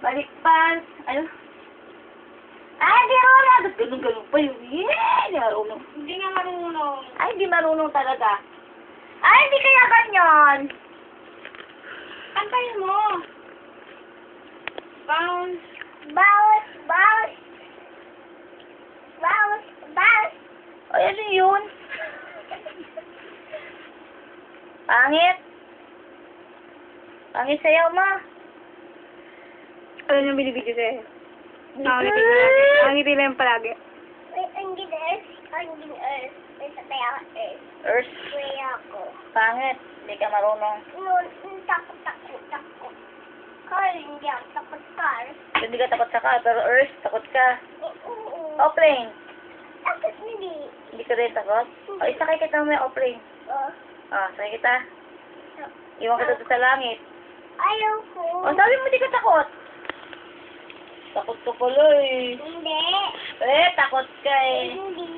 Balik pa. Ano? Ay, di marunong. Ganun-ganun pa yun. Yeah, di marunong. Hindi nga marunong. Ay, di marunong talaga. Ay, hindi kaya ganyan. Kantayin mo. Bounce. Bounce, bounce. Bounce, bounce. Ay, ano yun? Pangit. Pangit sayaw mo. Ano yung binibigyo sa'yo? Eh. Angiti lang palagi. Ang Earth. Pangit. Hindi ka marunong. Hindi ka takot sa car, pero Earth, takot ka. O, plane. Hindi ka rin takot? O, isakay kita may o-plane. Sakay kita. Iwan kita doon sa langit. Ayoko. O, sabi mo hindi ka takot. Takot ka pala eh. Hindi. Takot ka eh. Hindi.